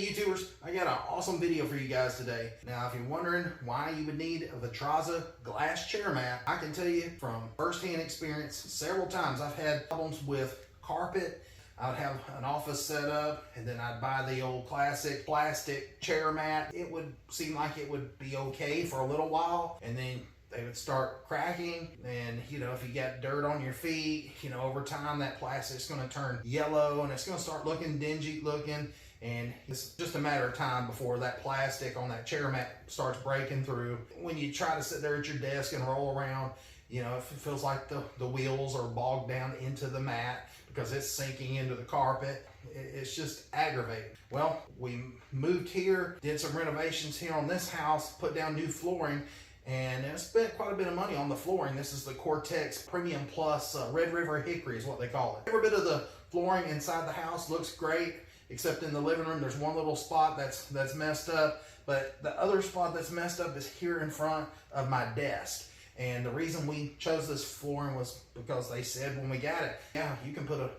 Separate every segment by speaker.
Speaker 1: Hey YouTubers, I got an awesome video for you guys today. Now if you're wondering why you would need a VITRAZZA glass chair mat, I can tell you from first-hand experience, several times I've had problems with carpet. I'd have an office set up and then I'd buy the old classic plastic chair mat. It would seem like it would be okay for a little while, and then they would start cracking, and you know, if you got dirt on your feet, you know, over time that plastic's going to turn yellow and it's going to start looking dingy looking, and it's just a matter of time before that plastic on that chair mat starts breaking through. When you try to sit there at your desk and roll around, you know, if it feels like the wheels are bogged down into the mat because it's sinking into the carpet, it's just aggravating. Well, we moved here, did some renovations here on this house, put down new flooring, and I spent quite a bit of money on the flooring. This is the Cortex Premium Plus Red River Hickory is what they call it. Every bit of the flooring inside the house looks great, except in the living room. There's one little spot that's messed up, but the other spot that's messed up is here in front of my desk. And the reason we chose this flooring was because they said when we got it, yeah, you can put a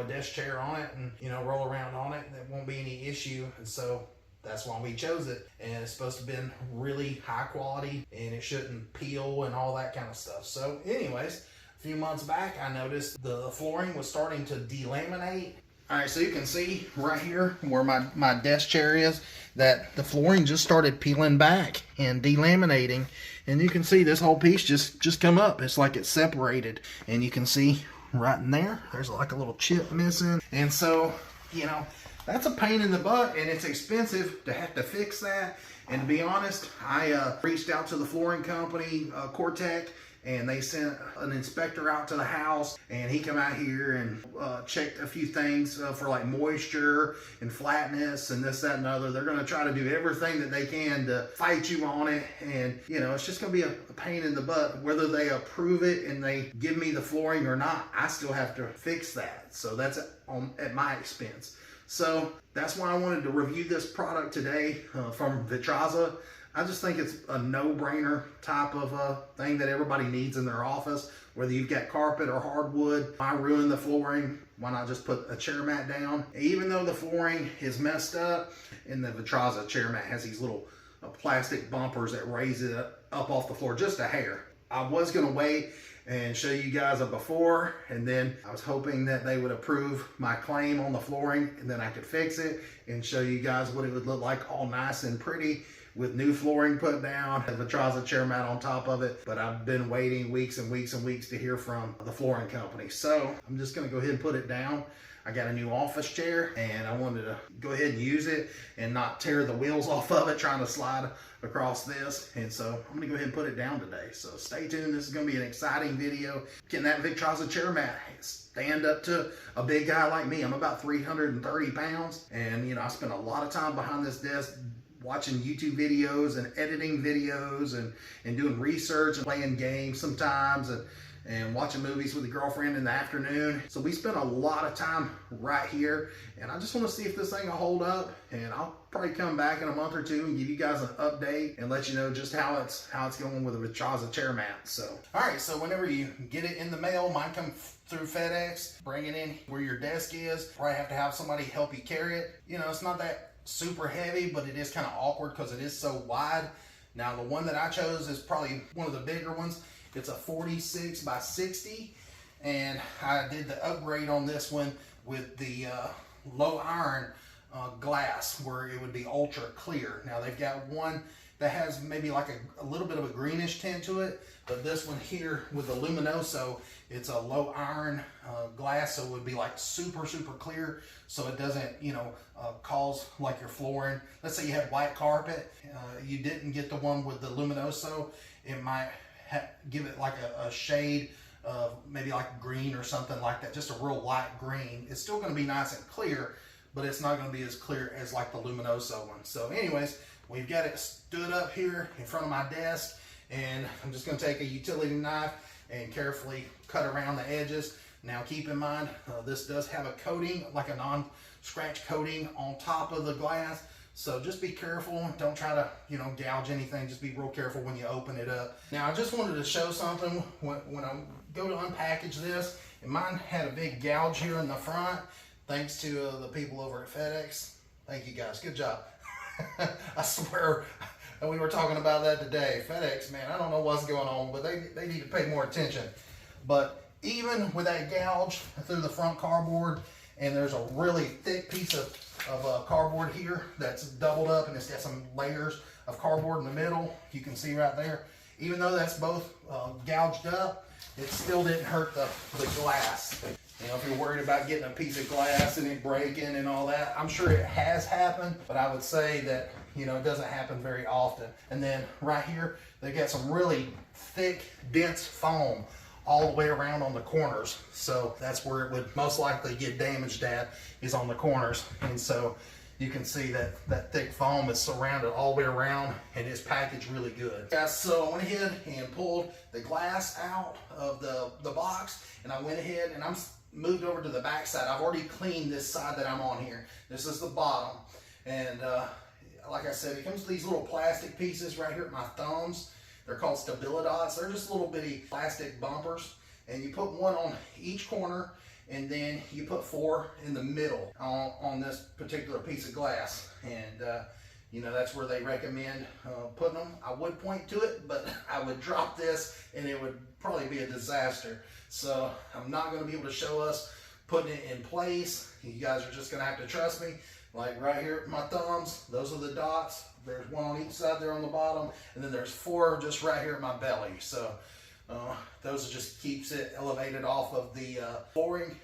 Speaker 1: desk chair on it and, you know, roll around on it. There won't be any issue. And so that's why we chose it. And it's supposed to have been really high quality and it shouldn't peel and all that kind of stuff. So anyways, a few months back, I noticed the flooring was starting to delaminate. All right, so you can see right here where my desk chair is that the flooring just started peeling back and delaminating. And you can see this whole piece just come up. It's like it's separated. And you can see right in there, there's like a little chip missing. And so, you know, that's a pain in the butt, and it's expensive to have to fix that. And to be honest, I reached out to the flooring company, Cortex, and they sent an inspector out to the house, and he came out here and checked a few things for like moisture and flatness and this, that, and other. They're going to try to do everything that they can to fight you on it, and you know, it's just going to be a pain in the butt. Whether they approve it and they give me the flooring or not, I still have to fix that. So that's at my expense. So that's why I wanted to review this product today from VITRAZZA. I just think it's a no-brainer type of thing that everybody needs in their office, whether you've got carpet or hardwood. Why ruin the flooring? Why not just put a chair mat down? Even though the flooring is messed up, and the VITRAZZA chair mat has these little plastic bumpers that raise it up off the floor just a hair. I was going to wait and show you guys a before, and then I was hoping that they would approve my claim on the flooring, and then I could fix it and show you guys what it would look like all nice and pretty with new flooring put down, a VITRAZZA chair mat on top of it. But I've been waiting weeks and weeks and weeks to hear from the flooring company. So I'm just gonna go ahead and put it down. I got a new office chair and I wanted to go ahead and use it and not tear the wheels off of it trying to slide across this. And so I'm gonna go ahead and put it down today. So stay tuned, this is gonna be an exciting video. Can that VITRAZZA chair mat stand up to a big guy like me? I'm about 330 pounds, and you know, I spend a lot of time behind this desk watching YouTube videos and editing videos and doing research and playing games sometimes and watching movies with a girlfriend in the afternoon. So we spend a lot of time right here, and I just want to see if this thing will hold up, and I'll probably come back in a month or two and give you guys an update and let you know just how it's going with a VITRAZZA chair mat. So all right, so whenever you get it in the mail, mine come through FedEx, bring it in where your desk is. Probably have to have somebody help you carry it. You know, it's not that super heavy, but it is kind of awkward because it is so wide. Now the one that I chose is probably one of the bigger ones. It's a 46 by 60, and I did the upgrade on this one with the low iron glass where it would be ultra clear. Now they've got one that has maybe like a little bit of a greenish tint to it, but this one here with the luminoso, it's a low iron glass, so it would be like super clear, so it doesn't, you know, cause like your flooring. Let's say you had white carpet, you didn't get the one with the luminoso, it might give it like a shade of maybe like green or something like that, just a real light green. It's still going to be nice and clear, but it's not going to be as clear as like the luminoso one. So anyways, we've got it stood up here in front of my desk, and I'm just going to take a utility knife and carefully cut around the edges. Now keep in mind, this does have a coating, like a non-scratch coating on top of the glass. So just be careful. Don't try to, you know, gouge anything. Just be real careful when you open it up. Now I just wanted to show something when I go to unpackage this. And mine had a big gouge here in the front, thanks to the people over at FedEx. Thank you guys, good job. I swear, we were talking about that today. FedEx, man, I don't know what's going on, but they need to pay more attention. But even with that gouge through the front cardboard, and there's a really thick piece of cardboard here that's doubled up, and it's got some layers of cardboard in the middle. You can see right there. Even though that's both gouged up, it still didn't hurt the glass. You know, if you're worried about getting a piece of glass and it breaking and all that, I'm sure it has happened, but I would say that, you know, it doesn't happen very often. And then right here, they got some really thick, dense foam all the way around on the corners. So that's where it would most likely get damaged at, is on the corners. And so you can see that that thick foam is surrounded all the way around, and it's packaged really good. Guys, so I went ahead and pulled the glass out of the box, and I went ahead and I'm moved over to the back side. I've already cleaned this side that I'm on here. This is the bottom. And like I said, it comes with these little plastic pieces right here at my thumbs. They're called Stabilidots. They're just little bitty plastic bumpers. And you put one on each corner, and then you put 4 in the middle on this particular piece of glass. And you know, that's where they recommend putting them. I would point to it, but I would drop this and it would probably be a disaster. So I'm not going to be able to show us putting it in place. You guys are just going to have to trust me. Like right here at my thumbs, those are the dots. There's one on each side there on the bottom, and then there's 4 just right here at my belly. So those just keeps it elevated off of the flooring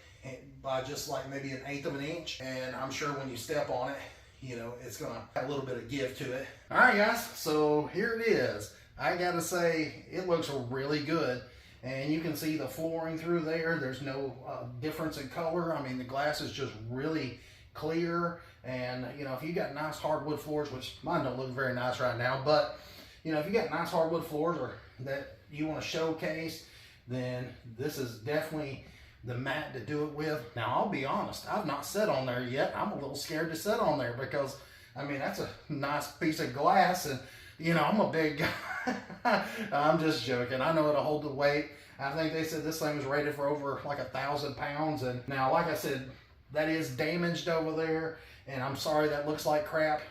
Speaker 1: by just like maybe 1/8 of an inch. And I'm sure when you step on it, you know, it's gonna have a little bit of give to it. All right, guys, so here it is. I gotta say, it looks really good. And you can see the flooring through there. There's no difference in color. I mean, the glass is just really clear. And, you know, if you got nice hardwood floors, which mine don't look very nice right now, but, you know, if you got nice hardwood floors or that you want to showcase, then this is definitely the mat to do it with. Now, I'll be honest, I've not sat on there yet. I'm a little scared to sit on there because, I mean, that's a nice piece of glass, and, you know, I'm a big guy. I'm just joking. I know it'll hold the weight. I think they said this thing was rated for over like 1,000 pounds. And now, like I said, that is damaged over there, and I'm sorry that looks like crap.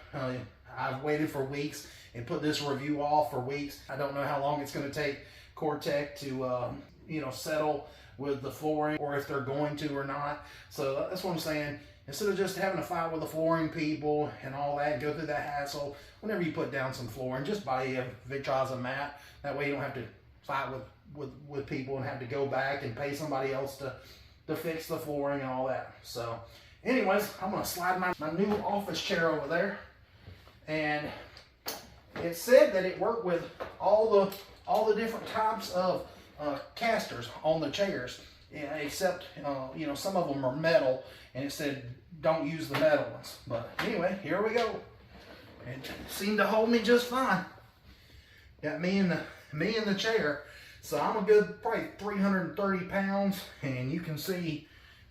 Speaker 1: I've waited for weeks and put this review off for weeks. I don't know how long it's going to take Cortec to, you know, settle with the flooring, or if they're going to or not. So that's what I'm saying. Instead of just having a fight with the flooring people and all that, go through that hassle, whenever you put down some flooring, just buy a VITRAZZA mat. That way you don't have to fight with people and have to go back and pay somebody else to fix the flooring and all that. So anyways, I'm gonna slide my new office chair over there. And it said that it worked with all the different types of casters on the chairs, except you know, some of them are metal, and it said don't use the metal ones. But anyway, here we go. It seemed to hold me just fine. Got me in the chair. So I'm a good probably 330 pounds, and you can see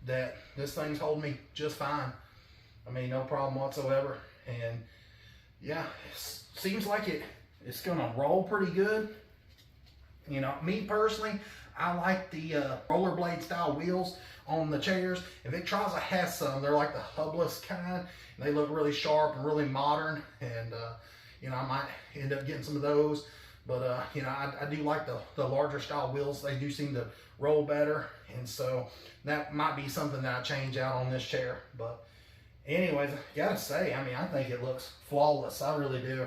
Speaker 1: that this thing's holding me just fine. I mean, no problem whatsoever. And yeah, it seems like it's gonna roll pretty good. You know, me personally, I like the rollerblade style wheels on the chairs. And VITRAZZA has some. They're like the hubless kind. And they look really sharp and really modern. And you know, I might end up getting some of those. But you know, I do like the larger style wheels. They do seem to roll better. And so that might be something that I change out on this chair. But anyways, gotta say, I mean, I think it looks flawless. I really do.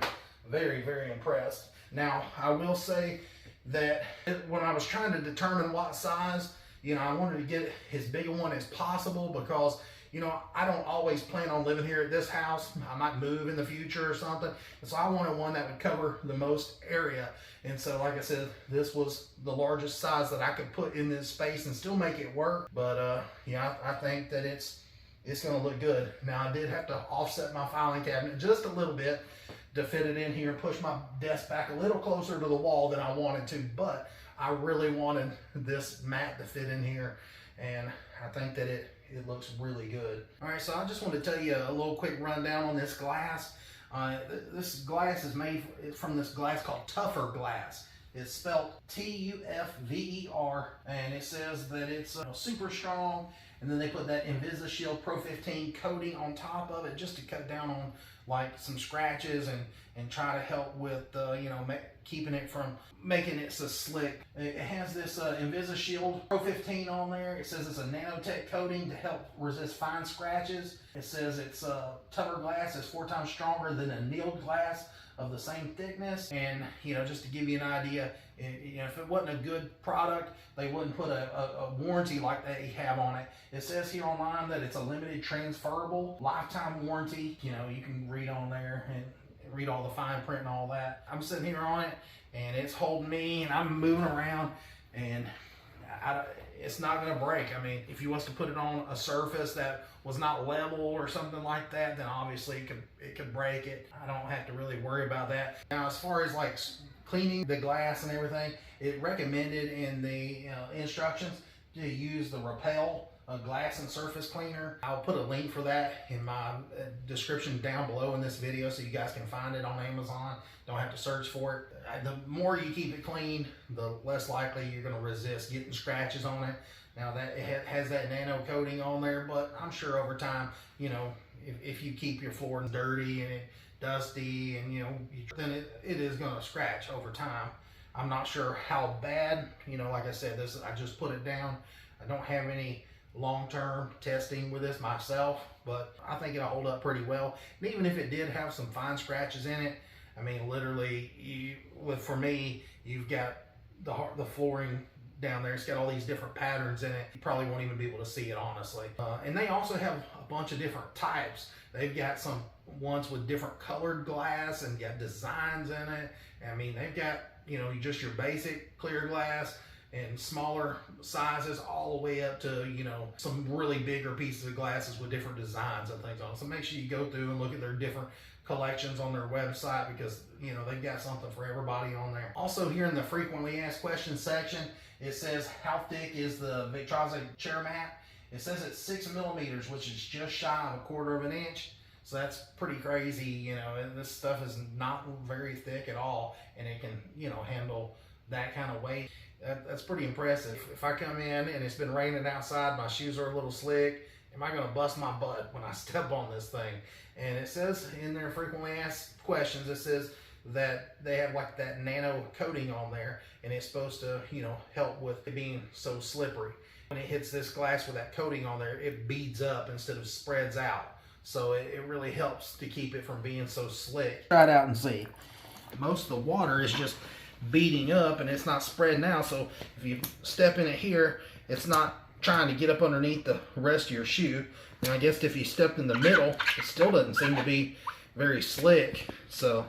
Speaker 1: Very, very impressed. Now, I will say that when I was trying to determine what size, you know, I wanted to get as big a one as possible because, you know, I don't always plan on living here at this house. I might move in the future or something. And so I wanted one that would cover the most area. And so, like I said, this was the largest size that I could put in this space and still make it work. But yeah, I think that it's going to look good. Now, I did have to offset my filing cabinet just a little bit to fit it in here and push my desk back a little closer to the wall than I wanted to, but I really wanted this mat to fit in here, and I think that it looks really good. All right, so I just want to tell you a little quick rundown on this glass. This glass is made from this glass called Tougher Glass. It's spelled T-U-F-V-E-R, and it says that it's super strong And then they put that VITRAZZA Shield Pro 15 coating on top of it just to cut down on like some scratches and try to help with keeping it from making it so slick. It has this VITRAZZA Shield Pro 15 on there. It says it's a nanotech coating to help resist fine scratches. It says it's tougher glass, is 4 times stronger than annealed glass of the same thickness. And just to give you an idea, if it wasn't a good product, they wouldn't put a warranty like they have on it. It says here online that it's a limited transferable lifetime warranty. You can read on there and read all the fine print and all that. I'm sitting here on it and it's holding me and I'm moving around, and it's not going to break. I mean, if you was to put it on a surface that was not level or something like that, then obviously it could break it. I don't have to really worry about that. Now, as far as like cleaning the glass and everything, it recommended in the instructions to use the Repel glass and surface cleaner. I'll put a link for that in my description down below in this video so you guys can find it on Amazon. Don't have to search for it. The more you keep it clean, the less likely you're going to resist getting scratches on it. Now that it has that nano coating on there, but I'm sure over time, if you keep your floor dirty and dusty and then it is going to scratch over time. I'm not sure how bad. Like I said, I just put it down. I don't have any long-term testing with this myself, but I think it'll hold up pretty well. And even if it did have some fine scratches in it, I mean, literally, for me, you've got the flooring down there. It's got all these different patterns in it. You probably won't even be able to see it, honestly. And they also have a bunch of different types. They've got some ones with different colored glass and got designs in it. I mean, they've got just your basic clear glass and smaller sizes all the way up to some really bigger pieces of glasses with different designs and things on it. So make sure you go through and look at their different collections on their website, because they've got something for everybody on there. Also, here in the frequently asked questions section, it says, how thick is the VITRAZZA chair mat? It says it's 6 millimeters, which is just shy of 1/4 of an inch. So that's pretty crazy. This stuff is not very thick at all, and it can handle that kind of weight. That's pretty impressive. If I come in and it's been raining outside, my shoes are a little slick, am I going to bust my butt when I step on this thing? And it says in their frequently asked questions, it says that they have like that nano coating on there, and it's supposed to help with it being so slippery. When it hits this glass with that coating on there, it beads up instead of spreads out. So it really helps to keep it from being so slick. Try it out and see. Most of the water is just beating up and it's not spreading out, so if you step in it here, it's not trying to get up underneath the rest of your shoe. And I guess if you stepped in the middle, it still doesn't seem to be very slick. So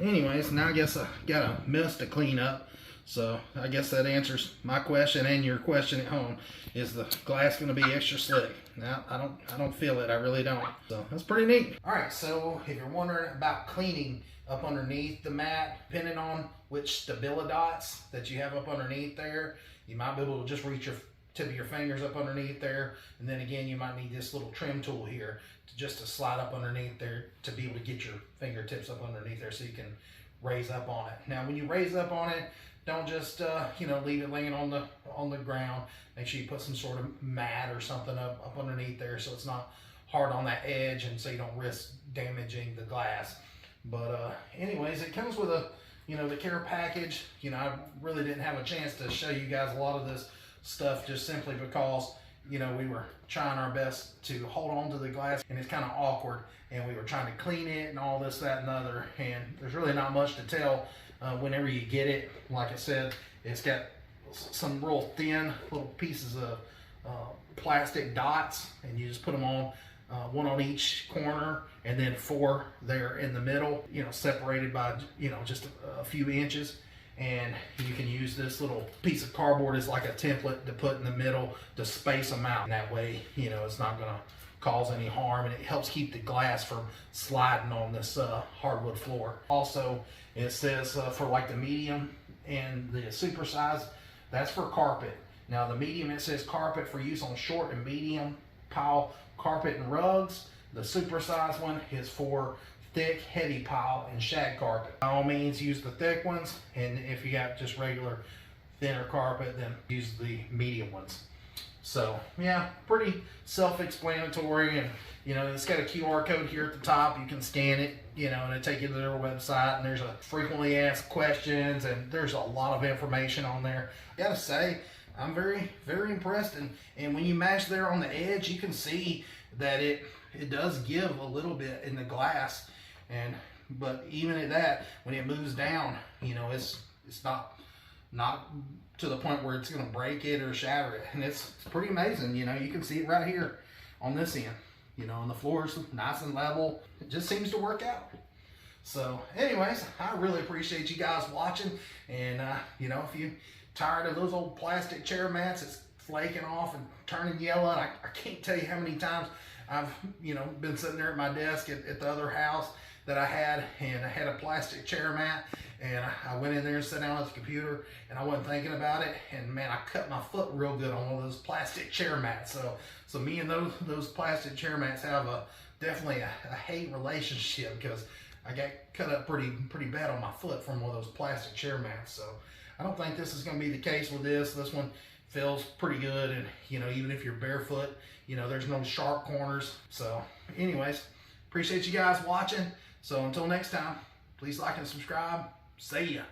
Speaker 1: anyways, now I guess I got a mess to clean up. So I guess that answers my question and your question at home. Is the glass going to be extra slick? Now, I don't feel it. I really don't. So that's pretty neat. All right, so if you're wondering about cleaning up underneath the mat, depending on which Stabilidots that you have up underneath there, you might be able to just reach your tip of your fingers up underneath there, and then again you might need this little trim tool here to slide up underneath there to be able to get your fingertips up underneath there so you can raise up on it. Now when you raise up on it, don't just leave it laying on the ground. Make sure you put some sort of mat or something up underneath there so it's not hard on that edge, and so you don't risk damaging the glass. But anyways, it comes with the care package. I really didn't have a chance to show you guys a lot of this stuff just simply because we were trying our best to hold on to the glass, and it's kind of awkward, and we were trying to clean it and all this, that, and the other, and there's really not much to tell whenever you get it. Like I said, it's got some real thin little pieces of plastic dots, and you just put them on one on each corner, and then 4 there in the middle, separated by just a few inches. And you can use this little piece of cardboard as like a template to put in the middle to space them out. And that way, it's not going to cause any harm, and it helps keep the glass from sliding on this hardwood floor. Also, it says for like the medium and the super size, that's for carpet. Now the medium, it says carpet for use on short and medium pile carpet and rugs. The super size one is for thick, heavy pile and shag carpet. By all means, use the thick ones, and if you got just regular thinner carpet, then use the medium ones. So yeah, pretty self-explanatory, and you know, it's got a QR code here at the top. You can scan it, you know, and it'll take you to their website, and there's a frequently asked questions, and there's a lot of information on there. I gotta say, I'm very, very impressed, and when you mash there on the edge, you can see that it does give a little bit in the glass, but even at that, when it moves down, you know, it's not to the point where it's going to break it or shatter it. And it's pretty amazing. You know, you can see it right here on this end, you know, and the floor's nice and level. It just seems to work out. So anyways, I really appreciate you guys watching. And you know, if you're tired of those old plastic chair mats, it's flaking off and turning yellow. I can't tell you how many times I've, you know, been sitting there at my desk at the other house that I had, and I had a plastic chair mat, and I went in there and sat down at the computer, and I wasn't thinking about it, and man, I cut my foot real good on one of those plastic chair mats. So me and those plastic chair mats have definitely a hate relationship, because I got cut up pretty bad on my foot from one of those plastic chair mats. So I don't think this is going to be the case with this. This one feels pretty good, and you know, even if you're barefoot, you know, there's no sharp corners. So anyways, appreciate you guys watching. So until next time, please like and subscribe. See ya.